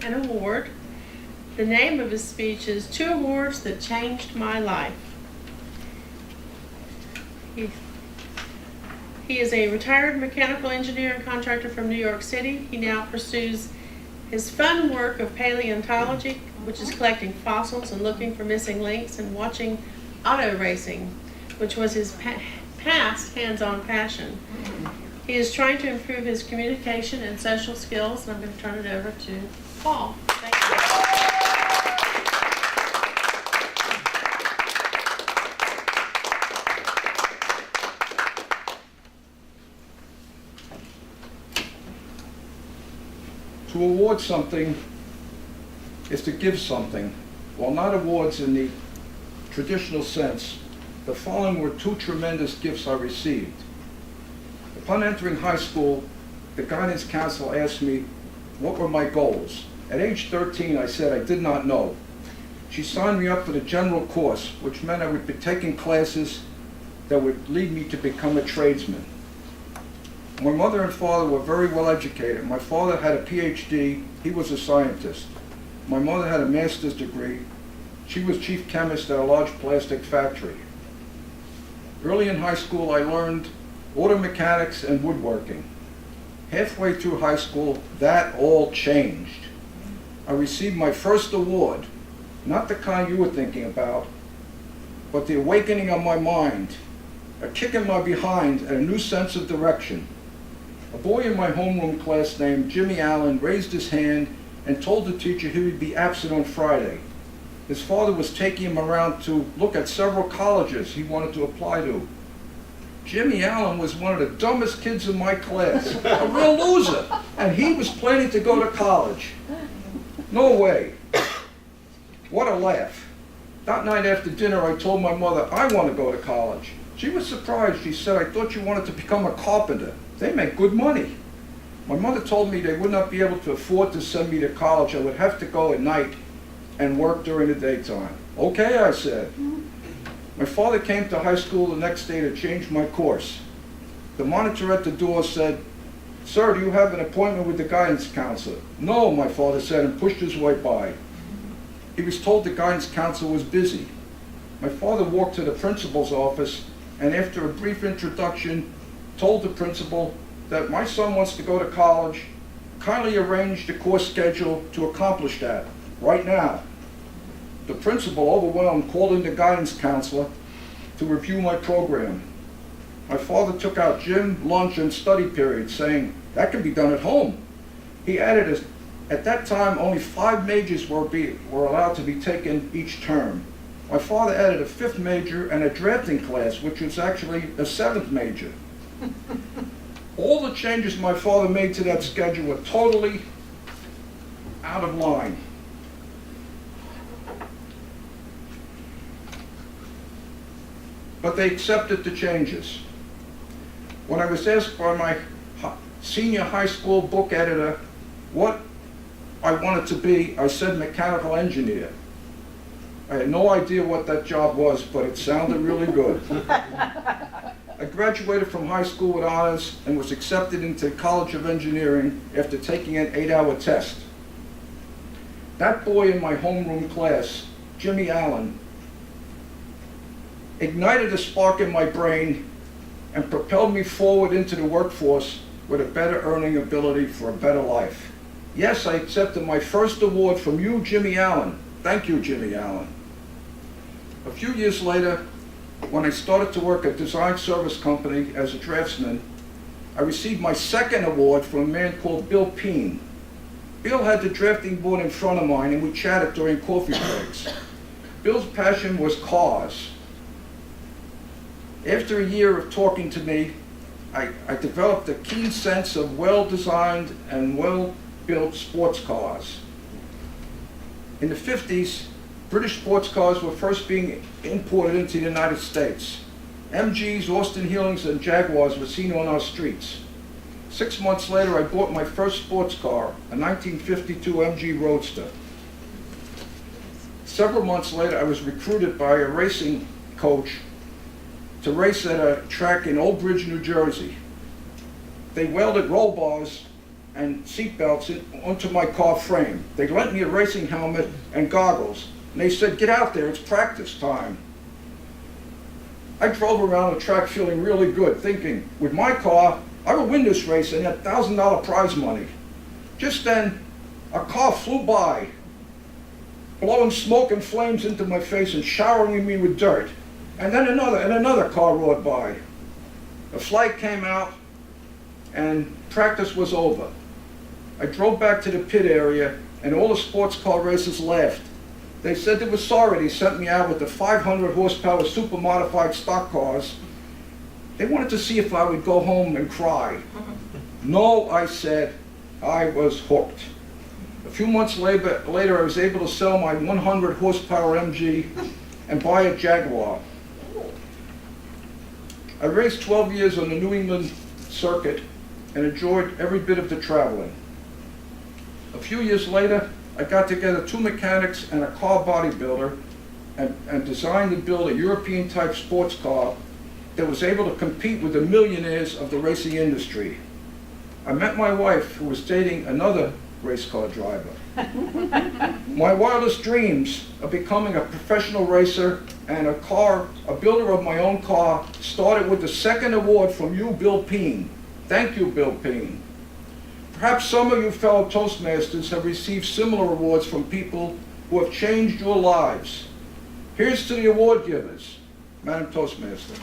an award. The name of his speech is 2 Awards That Changed My Life. He is a retired mechanical engineer and contractor from New York City. He now pursues his fun work of paleontology, which is collecting fossils and looking for missing links, and watching auto racing, which was his past hands-on passion. He is trying to improve his communication and social skills, and I'm going to turn it over to Paul. Thank you. To award something is to give something. While not awards in the traditional sense, the following were 2 tremendous gifts I received. Upon entering high school, the guidance counselor asked me what were my goals. At age 13, I said I did not know. She signed me up for the general course, which meant I would be taking classes that would lead me to become a tradesman. My mother and father were very well educated. My father had a PhD, he was a scientist. My mother had a master's degree. She was chief chemist at a large plastic factory. Early in high school, I learned auto mechanics and woodworking. Halfway through high school, that all changed. I received my first award, not the kind you were thinking about, but the awakening of my mind, a kick in my behind, and a new sense of direction. A boy in my homeroom class named Jimmy Allen raised his hand and told the teacher he would be absent on Friday. His father was taking him around to look at several colleges he wanted to apply to. Jimmy Allen was one of the dumbest kids in my class, a real loser, and he was planning to go to college. No way. What a laugh. That night after dinner, I told my mother I want to go to college. She was surprised. She said, "I thought you wanted to become a carpenter. They make good money." My mother told me they would not be able to afford to send me to college. I would have to go at night and work during the daytime. Okay, I said. My father came to high school the next day to change my course. The monitor at the door said, "Sir, do you have an appointment with the guidance counselor?" "No," my father said, and pushed his way by. He was told the guidance counselor was busy. My father walked to the principal's office, and after a brief introduction, told the principal that my son wants to go to college. Kindly arrange the course schedule to accomplish that, right now. The principal, overwhelmed, called in the guidance counselor to review my program. My father took out gym, lunch, and study periods, saying, "That can be done at home." He added, at that time, only 5 majors were allowed to be taken each term. My father added a 5th major and a drafting class, which was actually a 7th major. All the changes my father made to that schedule were totally out of line. But they accepted the changes. When I was asked by my senior high school book editor what I wanted to be, I said mechanical engineer. I had no idea what that job was, but it sounded really good. I graduated from high school with honors and was accepted into the College of Engineering after taking an 8-hour test. That boy in my homeroom class, Jimmy Allen, ignited a spark in my brain and propelled me forward into the workforce with a better earning ability for a better life. Yes, I accepted my first award from you, Jimmy Allen. Thank you, Jimmy Allen. A few years later, when I started to work at a design service company as a draftsman, I received my second award from a man called Bill Peen. Bill had the drafting board in front of mine, and we chatted during coffee breaks. Bill's passion was cars. After a year of talking to me, I developed a keen sense of well-designed and well-built sports cars. In the 50s, British sports cars were first being imported into the United States. MGs, Austin Healings, and Jaguars were seen on our streets. 6 months later, I bought my first sports car, a 1952 MG Roadster. Several months later, I was recruited by a racing coach to race at a track in Old Bridge, New Jersey. They welded roll bars and seat belts onto my car frame. They lent me a racing helmet and goggles, and they said, "Get out there, it's practice time." I drove around the track feeling really good, thinking, with my car, I will win this race and get $1,000 prize money. Just then, a car flew by, blowing smoke and flames into my face and showering me with dirt. And then another car roared by. The flag came out, and practice was over. I drove back to the pit area, and all the sports car racers laughed. They said they were sorry they sent me out with the 500 horsepower super modified stock cars. They wanted to see if I would go home and cry. No, I said, I was hooked. A few months later, I was able to sell my 100 horsepower MG and buy a Jaguar. I raced 12 years on the New England circuit and enjoyed every bit of the traveling. A few years later, I got together 2 mechanics and a car bodybuilder and designed and built a European-type sports car that was able to compete with the millionaires of the racing industry. I met my wife, who was dating another race car driver. My wildest dreams of becoming a professional racer and a builder of my own car started with the second award from you, Bill Peen. Thank you, Bill Peen. Perhaps some of you fellow Toastmasters have received similar awards from people who have changed your lives. Here's to the award givers, Madam Toastmaster.